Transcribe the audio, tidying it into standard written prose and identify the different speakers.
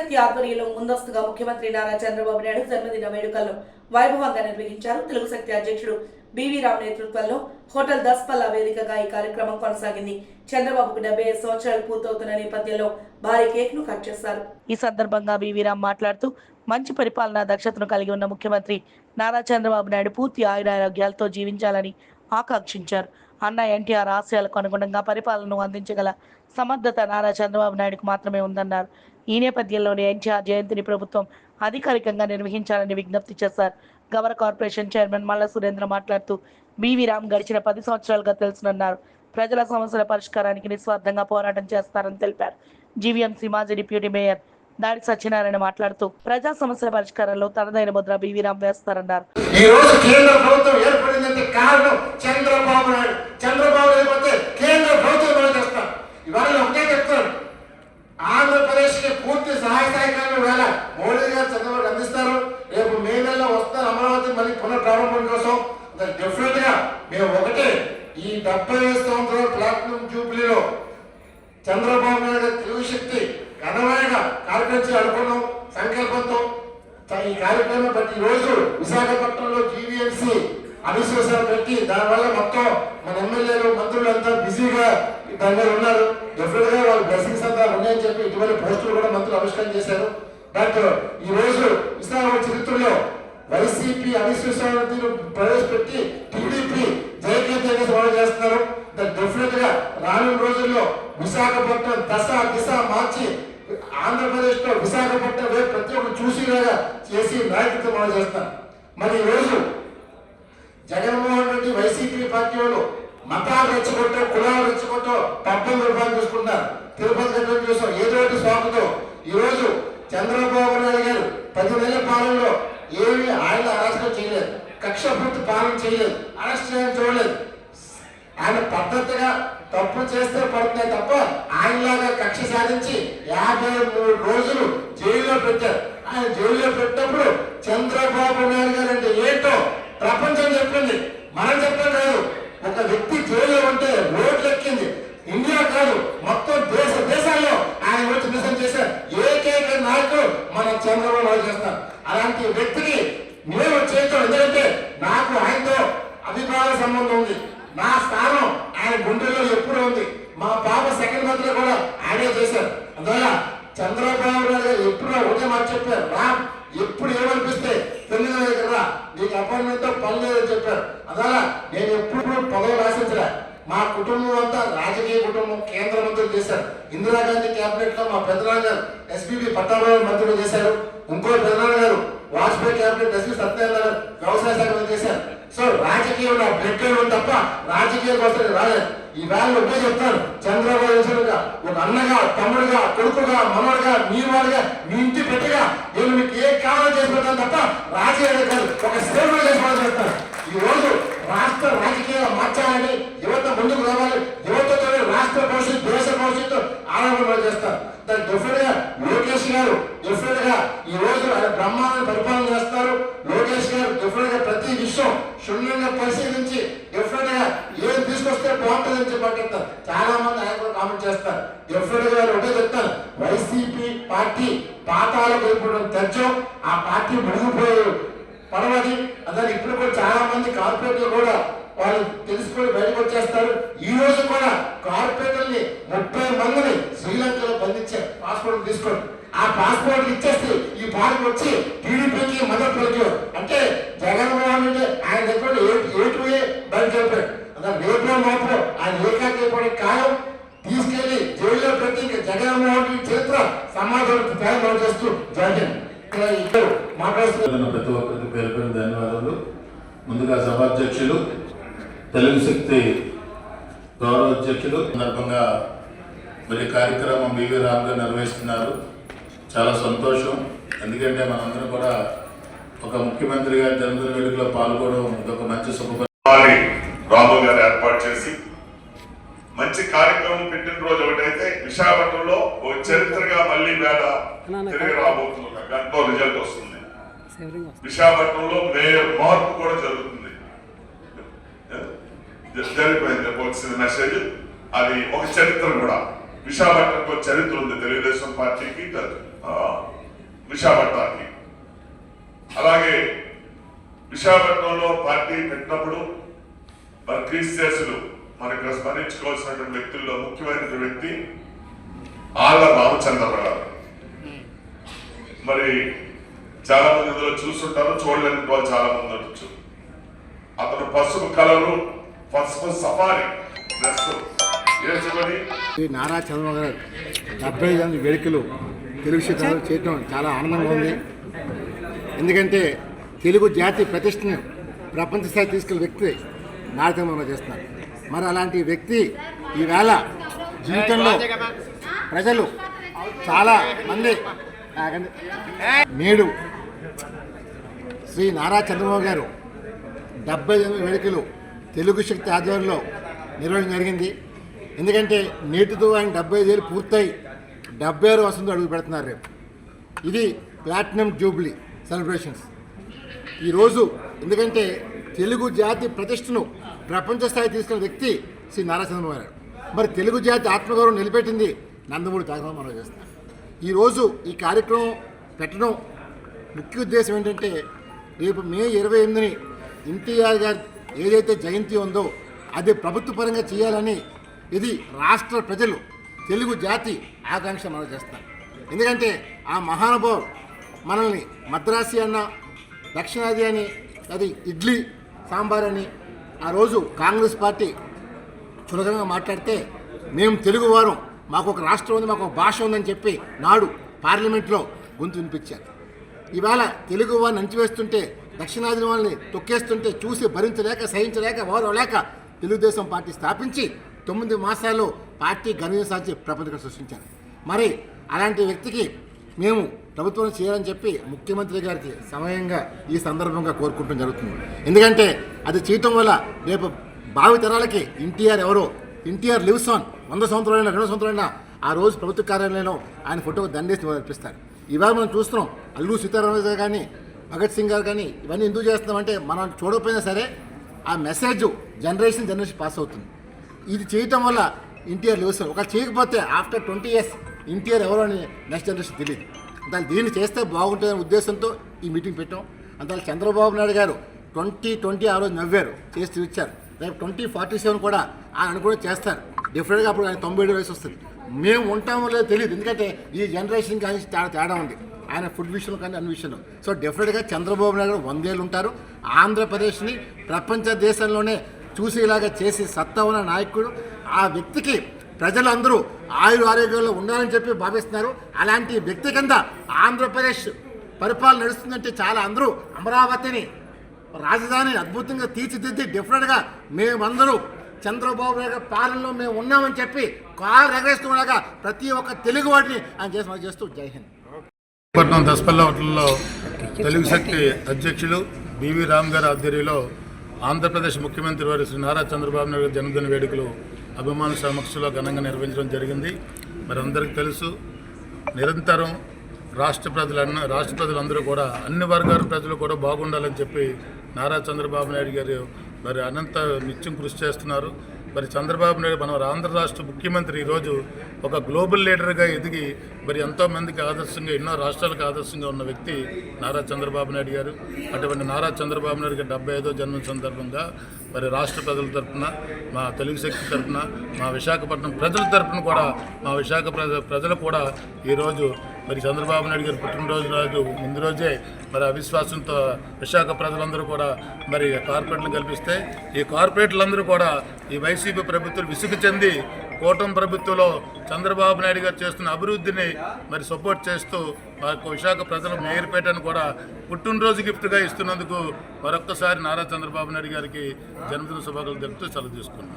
Speaker 1: శక్తి ఆధ్వర్యంలో ముందస్తుగా ముఖ్యమంత్రి నారా చంద్రబాబు నాయుడు జన్మదిన వేడుకలను వైభవంగా నిర్వహించారు. తెలుగు శక్తి అధ్యక్షుడు బివి రామ్ నేతృత్వంలో హోటల్ దస్పల్లా వేదికగా ఈ కార్యక్రమం కొనసాగింది. చంద్రబాబుకు 75 సంవత్సరాలు పూర్తవుతున్న నేపథ్యంలో భారీ కేక్ ను కట్ చేశారు. ఈ సందర్భంగా బివి రామ్ మాట్లాడుతూ మంచి పరిపాలనా దక్షతను కలిగి ఉన్న ముఖ్యమంత్రి నారా చంద్రబాబు నాయుడు పూర్తి ఆయురారోగ్యాలతో జీవించాలని ఆకాంక్షించారు. అన్న ఎన్టీఆర్ ఆశయాలకు అనుగుణంగా పరిపాలనను అందించగల సమర్థత నారా చంద్రబాబు నాయుడుకు మాత్రమే ఉందన్నారు. ఈ నేపథ్యంలోనే ఎన్టీఆర్ జయంతిని ప్రభుత్వం అధికారికంగా నిర్వహించాలని విజ్ఞప్తి చేశారు. గవర కార్పొరేషన్ చైర్మన్ మల్ల సురేంద్ర మాట్లాడుతూ బివి రామ్ గడిచిన 10 సంవత్సరాలుగా తెలుసునన్నారు. ప్రజల సమస్యల పరిష్కారానికి నిస్వార్థంగా పోరాటం చేస్తారని తెలిపారు. జీవీఎంసీ మాజీ డిప్యూటీ మేయర్ దాడి సత్యనారాయణ మాట్లాడుతూ ప్రజా సమస్యల పరిష్కారంలో తనదైన ముద్ర బివి రామ్ వేస్తారన్నారు.
Speaker 2: ఈ రోజు కేంద్ర ప్రభుత్వం ఏర్పడిందంటే కారణం చంద్రబాబు నాయుడు. చంద్రబాబు లేకపోతే కేంద్ర ప్రభుత్వం చేస్తారు. ఇవాళ ఒకటే చెప్తారు, ఆంధ్రప్రదేశ్కి పూర్తి సహాయ సహకారాలు వేళ మోడీ గారు చంద్రబాబు అందిస్తారు. రేపు మే నెలలో వస్తారు అమరావతి మళ్ళీ పునఃప్రారంభం కోసం. డెఫినెట్ గా మేము ఒకటే, ఈ 75 సంవత్సరాల ప్లాటినం జూబ్లీలో చంద్రబాబు నాయుడు గారి తెలుగు శక్తి ఘనమైన కార్యక్రమం అనుకున్నాం సంకల్పంతో. ఈ కార్యక్రమం బట్టి ఈ రోజు విశాఖపట్నంలో జీవీఎంసీ అవిశ్వాసాలు పెట్టి దానివల్ల మొత్తం మన ఎమ్మెల్యేలు మంత్రులు అంతా బిజీగా దాని మీద ఉన్నారు. డెఫినెట్ గా వాళ్ళ బ్లెస్సింగ్స్ అంతా ఉన్నాయని చెప్పి ఇటువంటి పోస్టులు కూడా మంత్రులు ఆవిష్కరణ చేశారు. బట్ ఈ రోజు విశాఖ చరిత్రలో వైసీపీ అవిశ్వాసాలను ప్రవేశపెట్టి టీడీపీ జయకేతగా సవాలు చేస్తున్నారు. డెఫినెట్ గా రానున్న రోజుల్లో విశాఖపట్నం దిశ మార్చి ఆంధ్రప్రదేశ్ లో విశాఖపట్నం ప్రతి ఒక్కరు చూసిలాగా చేసి నాయకత్వం అమలు చేస్తారు. మరి ఈ రోజు జగన్మోహన్ రెడ్డి వైసీపీ పార్టీ వాళ్ళు మతాలు రెచ్చగొట్టో కులాలు రెచ్చగొట్టో 18 రూపాయలు చూసుకుంటారు. తిరుపతి గడ్డం చూసాం ఏదో ఒకటి స్వామితో. ఈ రోజు చంద్రబాబు నాయుడు గారు 10 నెలల పాలనలో ఏమి ఆయన అరెస్ట్ చేయలేదు, కక్షపూర్తి పాలన చేయలేదు, అరెస్ట్ చేయడం చూడలేదు. ఆయన పద్ధతిగా తప్పు చేస్తే పడుతున్నాయి తప్ప ఆయనలాగా కక్ష సాధించి 53 రోజులు జైల్లో పెట్టారు. ఆయన జైల్లో పెట్టినప్పుడు చంద్రబాబు నాయుడు గారు అంటే ఏంటో ప్రపంచం చెప్పింది, మనం చెప్పడం కాదు. ఒక వ్యక్తి జైల్లో ఉంటే రోడ్లు ఎక్కింది. ఇండియా కాదు మొత్తం దేశాల్లో ఆయన వచ్చి నిజం చేశారు. ఏకైక నాయకుడు మన చంద్రబాబు నాయుడు చేస్తారు. అలాంటి వ్యక్తికి మేము చేయటం, ఎందుకంటే నాకు ఆయనతో అభిప్రాయ సంబంధం ఉంది. నా స్థానం ఆయన గుండెల్లో ఎప్పుడూ ఉంది. మా పాప సెకండ్ మంత్ లో కూడా ఆయనే చేశారు. అందువల్ల చంద్రబాబు నాయుడు గారు ఎప్పుడో ఒకటే మాట చెప్పారు, రా ఎప్పుడు ఏమనిపిస్తే తెలియదు దగ్గర నీకు అపాయింట్మెంట్ తో పని లేదని చెప్పారు. అందువల్ల నేను ఎప్పుడు పదవులు ఆశించలే. మా కుటుంబం అంతా రాజకీయ కుటుంబం. కేంద్ర మంత్రులు చేశారు. ఇందిరాగాంధీ క్యాబినెట్ లో మా పెద్దనాన్న గారు ఎస్పీబీ పట్టాభి మంత్రులు చేశారు. ఇంకో పెద్దనాన్న గారు వాజ్పేయి క్యాబినెట్ ఎస్పీ సత్యనారాయణ గారు వ్యవసాయ శాఖ చేశారు. సో రాజకీయం నా బ్లడ్ తప్ప రాజకీయం కోసం రాలేదు. ఈ వేళ ఒకే చెప్తాను, చంద్రబాబు ఒక అన్నగా, తమ్ముడుగా, కొడుకుగా, మనవడుగా, మీ వాడుగా, మీ ఇంటి పెట్టగా నేను మీకు ఏ కావాలో చేసి పెడతాను తప్ప రాజకీయాలు కాదు, ఒక సేవలు చేసుకోవాలని చెప్తాను. ఈ రోజు రాష్ట్ర రాజకీయాలు మార్చాలని, యువత ముందుకు రావాలి, యువతతో రాష్ట్ర భవిష్యత్తు, దేశ భవిష్యత్తు ఆరంభం చేస్తారు. దానికి డెఫినెట్ గా లోకేష్ గారు డెఫినెట్ గా ఈ రోజు ఆయన బ్రహ్మాండ పరిపాలన చేస్తారు. లోకేష్ గారు డెఫినెట్ గా ప్రతి విషయం క్షుణ్ణంగా పరిశీలించి డెఫినెట్ గా ఏం తీసుకొస్తే బాగుంటుందని చెప్పి చాలా మంది ఆయన కూడా కామెంట్ చేస్తారు. డెఫినెట్ గా ఒకటే చెప్తాను, వైసీపీ పార్టీ పాతాలకు వెళ్ళిపోవడం తెచ్చం. ఆ పార్టీ మునిగిపోయారు పడవది. అదే ఇప్పుడు కూడా చాలా మంది కార్పొరేట్లు కూడా వాళ్ళు తెలుసుకొని బయటకు వచ్చేస్తారు. ఈ రోజు కూడా కార్పొరేటర్ని 30 మందిని శ్రీలంకలో బంధించారు పాస్పోర్ట్ తీసుకొని. ఆ పాస్పోర్ట్ ఇచ్చేస్తే ఈ పార్టీ వచ్చి టీడీపీకి మద్దతు పలికారు. అంటే జగన్మోహన్ రెడ్డి ఆయన దగ్గర ఏటువే బయట చెప్పాడు. అదే రేపు మాత్రం ఆయన ఏకాకి కాలం తీసుకెళ్లి జైల్లో పెట్టి జగన్మోహన్ రెడ్డి చరిత్ర సమాధానం తయారు చేస్తూ జరిగింది. ఇద్దరు మాట్లాడుతున్న
Speaker 3: ప్రతి ఒక్కరికి పేరు పేరు ధన్యవాదాలు. ముందుగా సభాధ్యక్షులు, తెలుగు శక్తి గౌరవ అధ్యక్షులు సందర్భంగా మరి కార్యక్రమం బివి రామ్ గారు నిర్వహిస్తున్నారు. చాలా సంతోషం. ఎందుకంటే మనందరం కూడా ఒక ముఖ్యమంత్రి గారి జన్మదిన వేడుకలో పాల్గొనడం ఇదొక మంచి శుభపరిణామం.
Speaker 4: రాము గారు ఏర్పాటు చేసి మంచి కార్యక్రమం పెట్టిన రోజు ఒకటైతే విశాఖపట్నంలో ఒక చరిత్రగా మళ్ళీ వేళ తిరిగి రాబోతుంది. ఒక గంటలో రిజల్ట్ వస్తుంది. విశాఖపట్నంలో మేయర్ మార్పు కూడా జరుగుతుంది. జరిగిపోయింది వచ్చిన మెసేజ్. అది ఒక చరిత్ర కూడా. విశాఖపట్నంలో చరిత్ర ఉంది తెలుగుదేశం పార్టీకి. విశాఖపట్నానికి. అలాగే విశాఖపట్నంలో పార్టీ పెట్టినప్పుడు మరి క్రీస్తులు మనకు స్మరించుకోవాల్సినటువంటి వ్యక్తుల్లో ముఖ్యమైన వ్యక్తి ఆళ్ళ రామచంద్రరావు గారు. మరి చాలా మంది ఇందులో చూస్తుంటారు, చూడలేని వాళ్ళు చాలా మంది ఉండొచ్చు. అతను పసుపు కలరు, పసుపు సఫారీ డ్రెస్ వేసుకొని
Speaker 5: నారా చంద్రబాబు గారు 75 వేడుకలు తెలుగు చిత్రాలు చేయడం చాలా ఆనందంగా ఉంది. ఎందుకంటే తెలుగు జాతి ప్రతిష్టను ప్రపంచ స్థాయి తీసుకెళ్లే వ్యక్తి నారా చంద్రబాబు చేస్తున్నారు. మరి అలాంటి వ్యక్తి ఈవేళ జీవితంలో ప్రజలు చాలా మంది నేడు శ్రీ నారా చంద్రబాబు గారు 78 వేడుకలు తెలుగు శక్తి ఆధ్వర్యంలో నిర్వహించడం జరిగింది. ఎందుకంటే నేటితో ఆయన 75 ఏళ్ళు పూర్తయి 76 వసంతం అడుగు పెడుతున్నారు. రేపు ఇది ప్లాటినం జూబ్లీ సెలబ్రేషన్స్ ఈరోజు. ఎందుకంటే తెలుగు జాతి ప్రతిష్టను ప్రపంచ స్థాయి తీసుకున్న వ్యక్తి శ్రీ నారా చంద్రబాబు గారు. మరి తెలుగు జాతి ఆత్మగౌరవం నిలబెట్టింది నందమూరి తారక మనం చేస్తున్నారు. ఈరోజు ఈ కార్యక్రమం పెట్టడం ముఖ్య ఉద్దేశం ఏంటంటే రేపు మే 28ని ఎన్టీఆర్ గారి ఏదైతే జయంతి ఉందో అది ప్రభుత్వ పరంగా చేయాలని ఇది రాష్ట్ర ప్రజలు తెలుగు జాతి ఆకాంక్ష మనం చేస్తారు. ఎందుకంటే ఆ మహానుభావుడు మనల్ని మద్రాసి అన్న, దక్షిణాది అని, అది ఇడ్లీ సాంబార్ అని ఆ రోజు కాంగ్రెస్ పార్టీ చులకనగా మాట్లాడితే మేము తెలుగు వారం, మాకు ఒక రాష్ట్రం ఉంది, మాకు ఒక భాష ఉందని చెప్పి నాడు పార్లమెంట్లో గొంతు వినిపించారు. ఇవాళ తెలుగు వారిని అంచివేస్తుంటే, దక్షిణాది వాళ్ళని తొక్కేస్తుంటే చూసి భరించలేక, సహించలేక, ఓరవలేక తెలుగుదేశం పార్టీ స్థాపించి 9 మాసాల్లో పార్టీ ఘనత సాధించి ప్రపంచం సృష్టించారు. మరి అలాంటి వ్యక్తికి మేము ప్రభుత్వం చేయాలని చెప్పి ముఖ్యమంత్రి గారికి సమయంగా ఈ సందర్భంగా కోరుకుంటం జరుగుతుంది. ఎందుకంటే అది చేయటం వల్ల రేపు భావి తరాలకి ఎన్టీఆర్ ఎవరో, ఎన్టీఆర్ లివ్స్ ఆన్, 100 సంవత్సరాలైనా 200 సంవత్సరాలైనా ఆ రోజు ప్రభుత్వ కార్యాలయంలో ఆయన ఫోటోకు దండేసి అర్పిస్తారు. ఇవాళ మనం చూస్తున్నాం అల్లూరి సీతారామరాజు గారు కానీ, భగత్ సింగ్ గారు కానీ ఇవన్నీ ఎందుకు చేస్తున్నామంటే మనం చూడకపోయినా సరే ఆ మెసేజ్ జనరేషన్ పాస్ అవుతుంది. ఇది చేయటం వల్ల ఎన్టీఆర్ లివ్స్ ఆన్. ఒకవేళ చేయకపోతే ఆఫ్టర్ 20 years ఎన్టీఆర్ ఎవరో అని నెక్స్ట్ జనరేషన్ తెలియదు. దాన్ని దీన్ని చేస్తే బాగుంటుందనే ఉద్దేశంతో ఈ మీటింగ్ పెట్టాం. అందువల్ల చంద్రబాబు నాయుడు గారు 2020 ఆ రోజు నవ్వారు, చేసి చూపించారు. రేపు 2047 కూడా ఆయన కూడా చేస్తారు డెఫినెట్గా. అప్పుడు ఆయన 97 వయసు వస్తుంది. మేము ఉంటామో లేదో తెలియదు, ఎందుకంటే ఈ జనరేషన్ కానీ చాలా తేడా ఉంది ఆయన ఫుడ్ విషయంలో కానీ అన్ని విషయంలో. సో డెఫినెట్గా చంద్రబాబు నాయుడు 100 ఏళ్ళు ఉంటారు. ఆంధ్రప్రదేశ్ని ప్రపంచ దేశంలోనే చూసేలాగా చేసి సత్తా ఉన్న నాయకుడు. ఆ వ్యక్తికి ప్రజలందరూ ఆరోగ్యాల్లో ఉండాలని చెప్పి భావిస్తున్నారు. అలాంటి వ్యక్తి కింద ఆంధ్రప్రదేశ్ పరిపాలన నడుస్తుందంటే చాలా అందరూ అమరావతిని రాజధాని అద్భుతంగా తీర్చిదిద్ది డెఫినెట్గా మేమందరూ చంద్రబాబు నాయుడు పాలనలో మేము ఉన్నామని చెప్పి కారు ఎగరేస్తుండగా ప్రతి ఒక్క తెలుగు వాటిని ఆయన చేస్తూ జై హింద్.
Speaker 3: పట్నం దసపల్ల హోటల్లో తెలుగు శక్తి అధ్యక్షులు బివి రామ్ గారి ఆధ్వర్యంలో ఆంధ్రప్రదేశ్ ముఖ్యమంత్రి వారి శ్రీ నారా చంద్రబాబు నాయుడు జన్మదిన వేడుకలు అభిమాన సమక్షంలో ఘనంగా నిర్వహించడం జరిగింది. మరి అందరికీ తెలుసు, నిరంతరం రాష్ట్ర ప్రజలందరూ కూడా అన్ని వర్గాల ప్రజలు కూడా బాగుండాలని చెప్పి నారా చంద్రబాబు నాయుడు గారు మరి అనంత నిత్యం కృషి చేస్తున్నారు. మరి చంద్రబాబు నాయుడు మన ఆంధ్ర రాష్ట్ర ముఖ్యమంత్రి ఈరోజు ఒక గ్లోబల్ లీడర్గా ఎదిగి మరి ఎంతోమందికి ఆదర్శంగా, ఎన్నో రాష్ట్రాలకు ఆదర్శంగా ఉన్న వ్యక్తి నారా చంద్రబాబు నాయుడు గారు. అటువంటి నారా చంద్రబాబు నాయుడు గారి 75వ జన్మ సందర్భంగా మరి రాష్ట్ర ప్రజల తరఫున, మా తెలుగు శక్తి తరఫున, మా విశాఖపట్నం ప్రజల తరఫున కూడా, మా విశాఖ ప్రజలు కూడా ఈరోజు మరి చంద్రబాబు నాయుడు గారి పుట్టినరోజు ముందు రోజే మరి అవిశ్వాసంతో విశాఖ ప్రజలందరూ కూడా మరి కార్పొరేట్లు కల్పిస్తే ఈ కార్పొరేట్లందరూ కూడా ఈ వైసీపీ ప్రభుత్వం విసుగు చెంది కూటమి ప్రభుత్వంలో చంద్రబాబు నాయుడు గారు చేస్తున్న అభివృద్ధిని మరి సపోర్ట్ చేస్తూ మాకు విశాఖ ప్రజల మేయర్పేటను కూడా పుట్టినరోజు గిఫ్ట్గా ఇస్తున్నందుకు మరొక్కసారి నారా చంద్రబాబు నాయుడు గారికి జన్మదిన శుభాకాంక్షలు తెలుపుతూ సెలవు తీసుకున్నాం.